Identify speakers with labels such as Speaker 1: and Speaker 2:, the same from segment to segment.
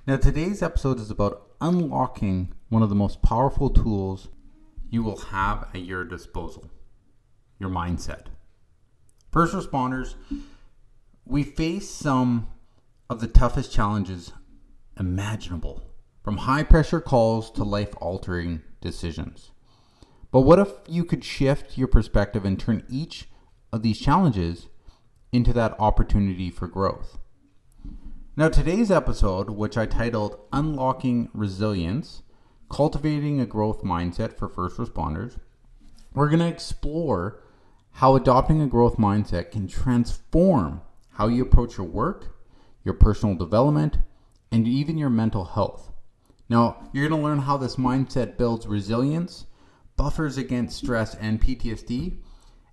Speaker 1: Now, today's episode is about unlocking one of the most powerful tools you will have at your disposal, your mindset. First responders, we face some of the toughest challenges imaginable, from high-pressure calls to life-altering decisions. But what if you could shift your perspective and turn each of these challenges into that opportunity for growth? Now, today's episode, which I titled Unlocking Resilience, Cultivating a Growth Mindset for First Responders, we're going to explore how adopting a growth mindset can transform how you approach your work, your personal development, and even your mental health. Now, you're going to learn how this mindset builds resilience, buffers against stress and PTSD,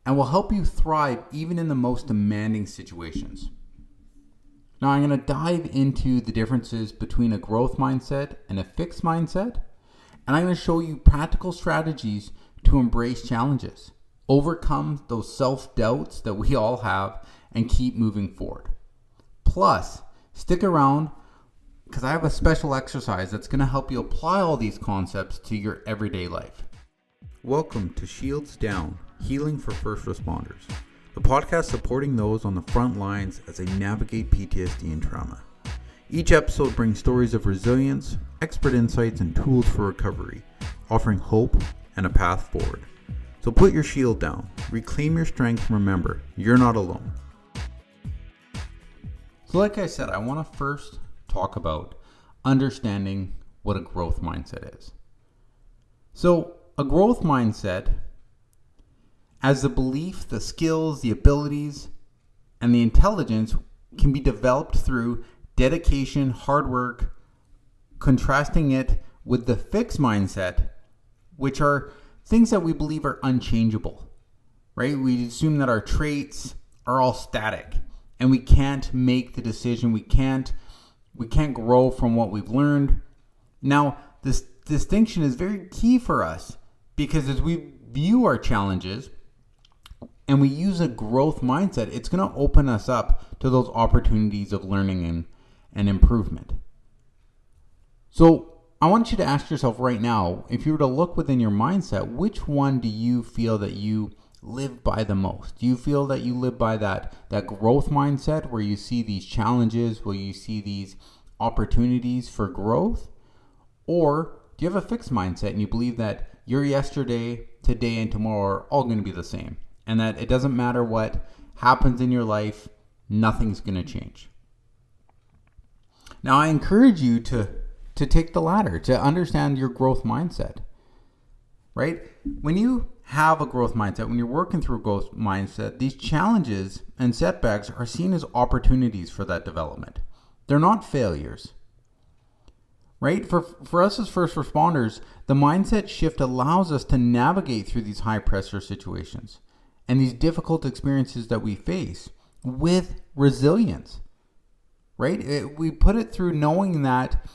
Speaker 1: and will help you thrive even in the most demanding situations. Now, I'm going to dive into the differences between a growth mindset and a fixed mindset, and I'm going to show you practical strategies to embrace challenges, overcome those self-doubts that we all have, and keep moving forward. Plus, stick around because I have a special exercise that's going to help you apply all these concepts to your everyday life. Welcome to Shields Down, Healing for First Responders, the podcast supporting those on the front lines as they navigate PTSD and trauma. Each episode brings stories of resilience, expert insights, and tools for recovery, offering hope and a path forward. So put your shield down, reclaim your strength, and remember, you're not alone. So like I said, I want to first talk about understanding what a growth mindset is. So a growth mindset, as the belief, the skills, the abilities, and the intelligence can be developed through dedication, hard work, contrasting it with the fixed mindset, which are things that we believe are unchangeable, right? We assume that our traits are all static and we can't make the decision. We can't grow from what we've learned. Now, this distinction is very key for us because as we view our challenges and we use a growth mindset, it's going to open us up to those opportunities of learning and improvement. So I want you to ask yourself right now, if you were to look within your mindset, which one do you feel that you live by the most? Do you feel that you live by that growth mindset where you see these challenges, where you see these opportunities for growth? Or do you have a fixed mindset and you believe that your yesterday, today, and tomorrow are all going to be the same? And that it doesn't matter what happens in your life, nothing's going to change. Now, I encourage you to take the latter, to understand your growth mindset, right? When you have a growth mindset, when you're working through a growth mindset, these challenges and setbacks are seen as opportunities for that development. They're not failures, right? For us as first responders, the mindset shift allows us to navigate through these high pressure situations and these difficult experiences that we face with resilience, right? We put it through knowing that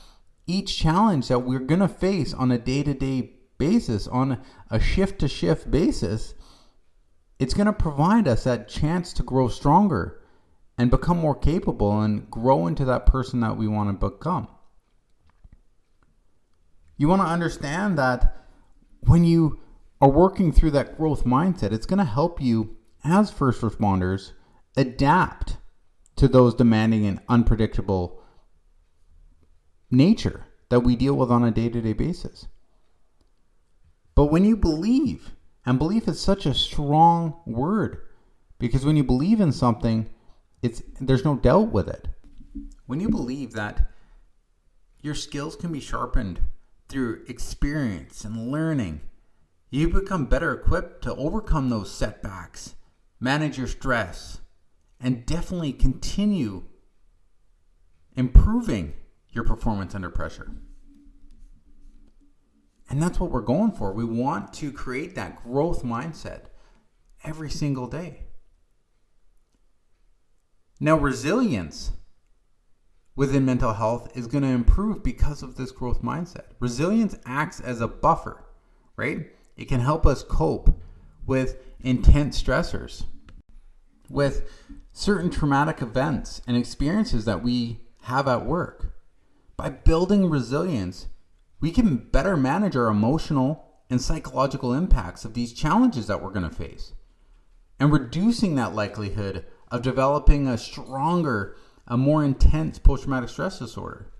Speaker 1: each challenge that we're going to face on a day-to-day basis, on a shift-to-shift basis, it's going to provide us that chance to grow stronger and become more capable and grow into that person that we want to become. You want to understand that when you are working through that growth mindset, it's going to help you as first responders adapt to those demanding and unpredictable nature that we deal with on a day-to-day basis. But when you believe, and belief is such a strong word, because when you believe in something, there's no doubt with it. When you believe that your skills can be sharpened through experience and learning, you become better equipped to overcome those setbacks, manage your stress, and definitely continue improving your performance under pressure. And that's what we're going for. We want to create that growth mindset every single day. Now, resilience within mental health is going to improve because of this growth mindset. Resilience acts as a buffer, right? It can help us cope with intense stressors, with certain traumatic events and experiences that we have at work. By building resilience, we can better manage our emotional and psychological impacts of these challenges that we're going to face, and reducing that likelihood of developing a stronger, a more intense post-traumatic stress disorder.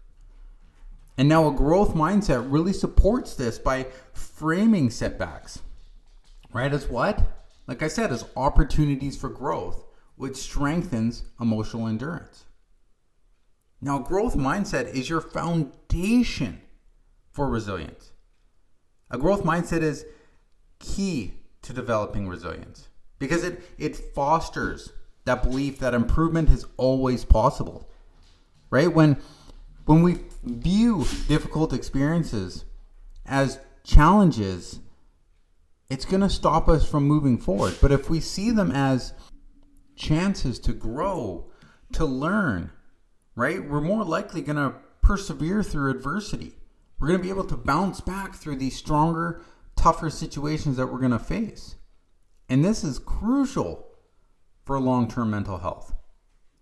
Speaker 1: And now a growth mindset really supports this by framing setbacks, right, as what? Like I said, as opportunities for growth, which strengthens emotional endurance. Now, growth mindset is your foundation for resilience. A growth mindset is key to developing resilience because it fosters that belief that improvement is always possible, right? When we view difficult experiences as challenges, it's going to stop us from moving forward. But if we see them as chances to grow, to learn, right, we're more likely going to persevere through adversity. We're going to be able to bounce back through these stronger, tougher situations that we're going to face. And this is crucial for long-term mental health,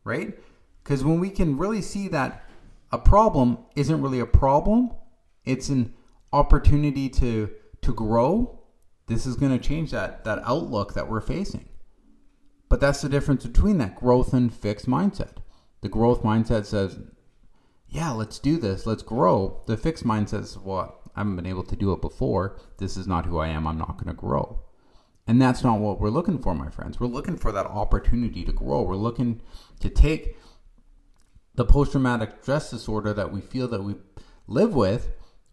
Speaker 1: right? Because when we can really see that a problem isn't really a problem, it's an opportunity to grow, this is going to change that outlook that we're facing. But that's the difference between that growth and fixed mindset. The growth mindset says, yeah, let's do this, let's grow. The fixed mindset says, well, I haven't been able to do it before. This is not who I am. I'm not going to grow. And that's not what we're looking for, my friends. We're looking for that opportunity to grow. We're looking to take the post-traumatic stress disorder that we feel that we live with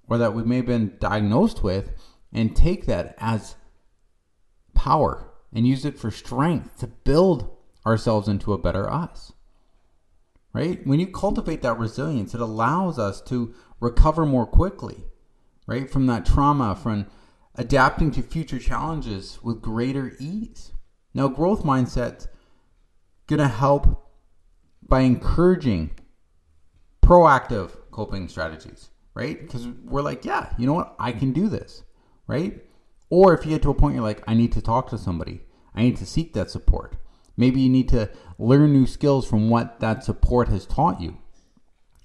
Speaker 1: or that we may have been diagnosed with and take that as power and use it for strength to build ourselves into a better us. Right? When you cultivate that resilience, it allows us to recover more quickly, right? From that trauma, from adapting to future challenges with greater ease. Now, growth mindset's going to help by encouraging proactive coping strategies, right? Because we're like, yeah, you know what? I can do this, right? Or if you get to a point you're like, I need to talk to somebody. I need to seek that support. Maybe you need to learn new skills from what that support has taught you.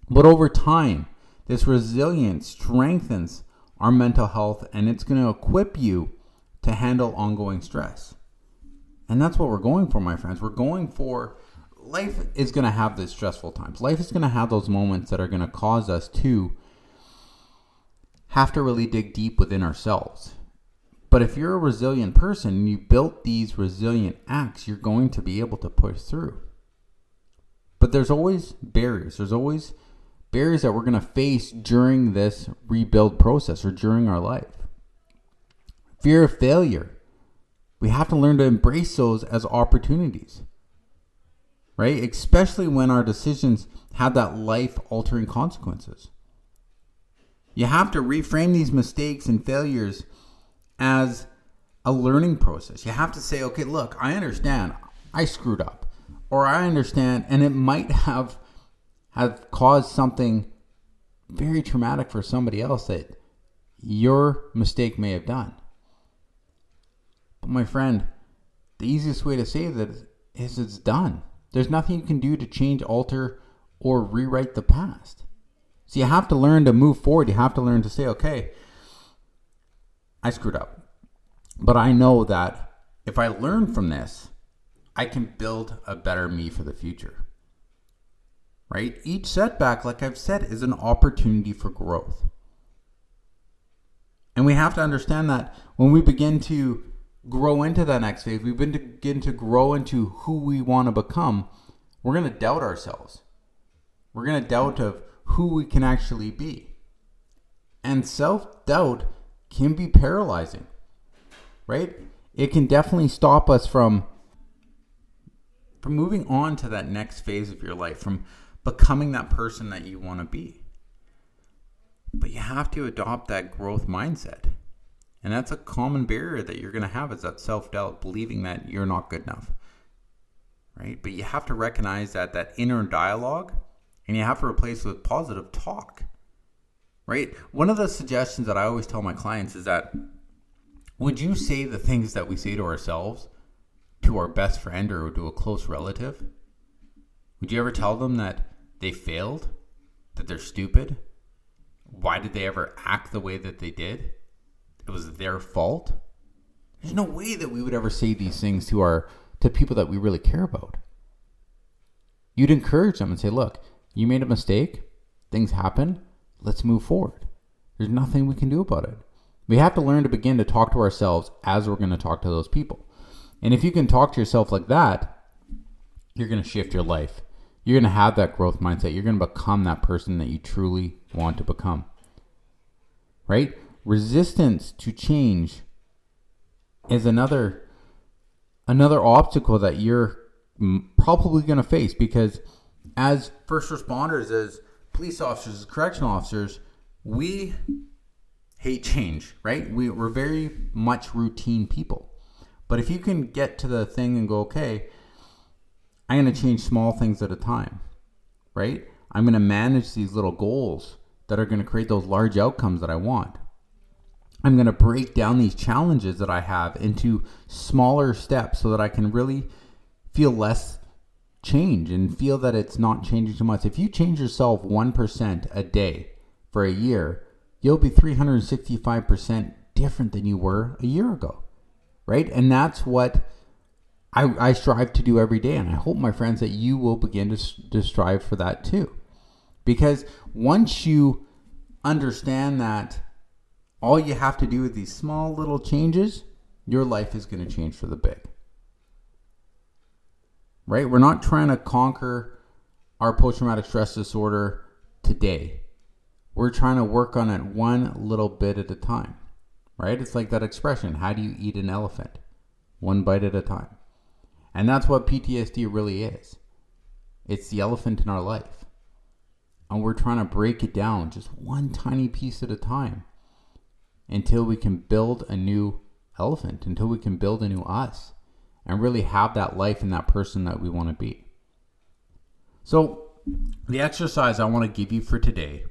Speaker 1: But over time, this resilience strengthens our mental health and it's going to equip you to handle ongoing stress. And that's what we're going for, my friends. We're going for, life is going to have these stressful times. Life is going to have those moments that are going to cause us to have to really dig deep within ourselves. But if you're a resilient person and you built these resilient acts, you're going to be able to push through. But there's always barriers. There's always barriers that we're going to face during this rebuild process or during our life. Fear of failure. We have to learn to embrace those as opportunities, right? Especially when our decisions have that life-altering consequences. You have to reframe these mistakes and failures as a learning process. You have to say, okay, look, I understand I screwed up, or I understand, and it might have caused something very traumatic for somebody else that your mistake may have done. But my friend, the easiest way to say that is it's done. There's nothing you can do to change, alter, or rewrite the past. So you have to learn to move forward. You have to learn to say, okay, I screwed up. But I know that if I learn from this, I can build a better me for the future. Right? Each setback, like I've said, is an opportunity for growth. And we have to understand that when we begin to grow into that next phase, we begin to grow into who we want to become, we're going to doubt ourselves. We're going to doubt of who we can actually be. And self-doubt can be paralyzing, right? It can definitely stop us from moving on to that next phase of your life, from becoming that person that you want to be. But you have to adopt that growth mindset. And that's a common barrier that you're going to have, is that self-doubt, believing that you're not good enough, right? But you have to recognize that inner dialogue, and you have to replace it with positive talk. Right? One of the suggestions that I always tell my clients is that, would you say the things that we say to ourselves to our best friend or to a close relative? Would you ever tell them that they failed? that they're stupid. Why did they ever act the way that they did? It was their fault. There's no way that we would ever say these things to people that we really care about. You'd encourage them and say, look, you made a mistake. Things happen. Let's move forward. There's nothing we can do about it. We have to learn to begin to talk to ourselves as we're going to talk to those people. And if you can talk to yourself like that, you're going to shift your life. You're going to have that growth mindset. You're going to become that person that you truly want to become. Right? Resistance to change is another obstacle that you're probably going to face, because as first responders, as police officers, as correctional officers, we hate change, right? We're very much routine people. But if you can get to the thing and go, okay, I'm going to change small things at a time, right? I'm going to manage these little goals that are going to create those large outcomes that I want. I'm going to break down these challenges that I have into smaller steps so that I can really feel less change and feel that it's not changing too much. If you change yourself 1% a day for a year, you'll be 365% different than you were a year ago, right? And that's what I strive to do every day. And I hope, my friends, that you will begin to strive for that too. Because once you understand that all you have to do with these small little changes, your life is going to change for the big. Right? We're not trying to conquer our post-traumatic stress disorder today. We're trying to work on it one little bit at a time. Right? It's like that expression, how do you eat an elephant? One bite at a time. And that's what PTSD really is. It's the elephant in our life. And we're trying to break it down just one tiny piece at a time until we can build a new elephant, until we can build a new us and really have that life and that person that we want to be. So the exercise I want to give you for today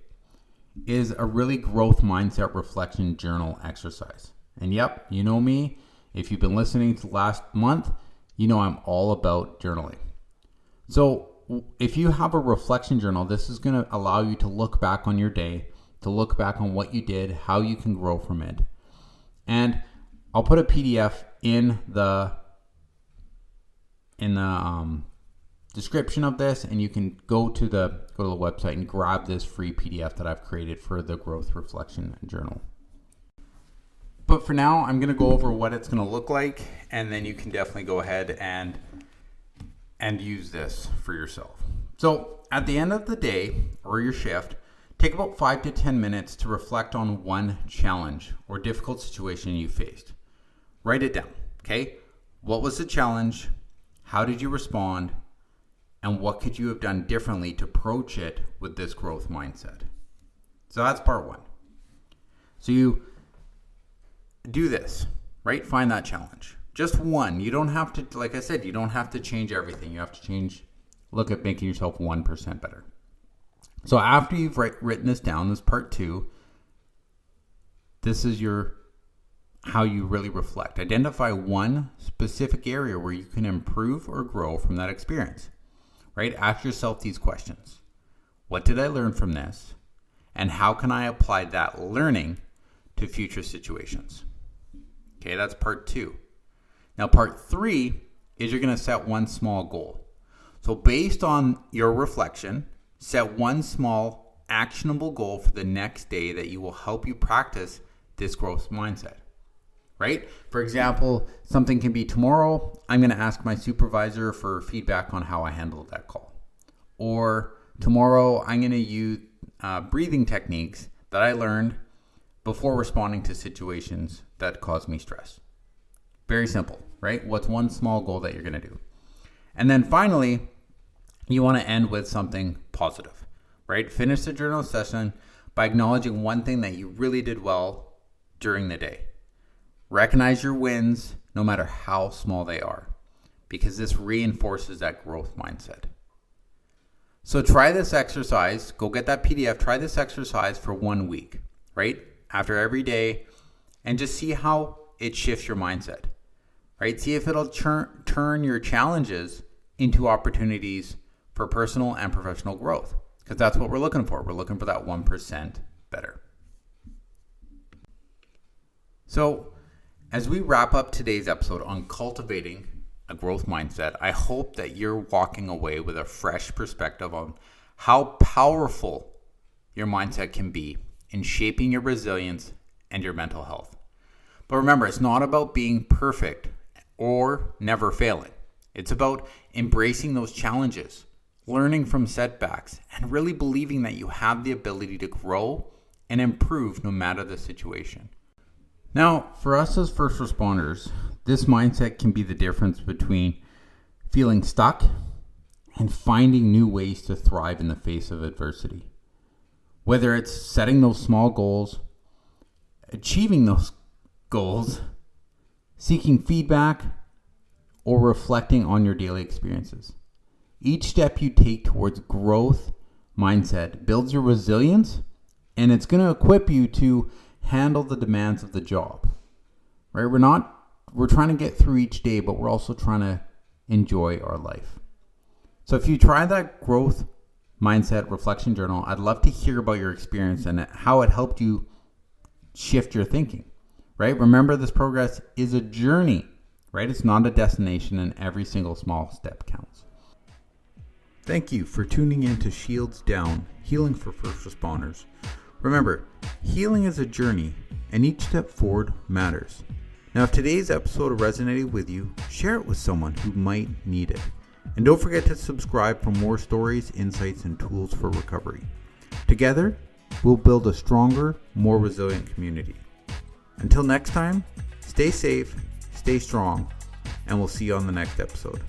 Speaker 1: is a really growth mindset reflection journal exercise. And yep, you know me. If you've been listening to last month, you know I'm all about journaling. So if you have a reflection journal, this is going to allow you to look back on your day, to look back on what you did, how you can grow from it. And I'll put a PDF in the description of this, and you can go to the website and grab this free PDF that I've created for the growth reflection journal. But for now, I'm going to go over what it's going to look like, and then you can definitely go ahead and use this for yourself. So at the end of the day or your shift, take about 5 to 10 minutes to reflect on one challenge or difficult situation you faced. Write it down, okay? What was the challenge? How did you respond? And what could you have done differently to approach it with this growth mindset? So that's part one. So you do this, right? Find that challenge. Just one. You don't have to, like I said, you don't have to change everything. You have to look at making yourself 1% better. So after you've written this down, this part two, this is how you really reflect. Identify one specific area where you can improve or grow from that experience, right? Ask yourself these questions. What did I learn from this? And how can I apply that learning to future situations? Okay, that's part two. Now, part three is you're going to set one small goal. So based on your reflection, set one small actionable goal for the next day that you will help you practice this growth mindset, right? For example, something can be tomorrow, I'm going to ask my supervisor for feedback on how I handled that call. Or tomorrow, I'm going to use breathing techniques that I learned before responding to situations that cause me stress. Very simple, right? What's one small goal that you're going to do? And then finally, you want to end with something positive, right? Finish the journal session by acknowledging one thing that you really did well during the day. Recognize your wins, no matter how small they are, because this reinforces that growth mindset. So try this exercise. Go get that PDF. Try this exercise for 1 week, right? After every day, and just see how it shifts your mindset, right? See if it'll turn your challenges into opportunities for personal and professional growth. because that's what we're looking for. We're looking for that 1% better. So as we wrap up today's episode on cultivating a growth mindset, I hope that you're walking away with a fresh perspective on how powerful your mindset can be in shaping your resilience and your mental health. But remember, it's not about being perfect or never failing. It's about embracing those challenges, learning from setbacks, and really believing that you have the ability to grow and improve no matter the situation. Now, for us as first responders, this mindset can be the difference between feeling stuck and finding new ways to thrive in the face of adversity. Whether it's setting those small goals, achieving those goals, seeking feedback, or reflecting on your daily experiences. Each step you take towards growth mindset builds your resilience, and it's going to equip you to handle the demands of the job. Right? We're trying to get through each day, but we're also trying to enjoy our life. So if you try that growth mindset reflection journal, I'd love to hear about your experience and how it helped you shift your thinking. Right? Remember, this progress is a journey, right? It's not a destination, and every single small step counts. Thank you for tuning in to Shields Down, Healing for First Responders. Remember, healing is a journey, and each step forward matters. Now, if today's episode resonated with you, share it with someone who might need it. And don't forget to subscribe for more stories, insights, and tools for recovery. Together, we'll build a stronger, more resilient community. Until next time, stay safe, stay strong, and we'll see you on the next episode.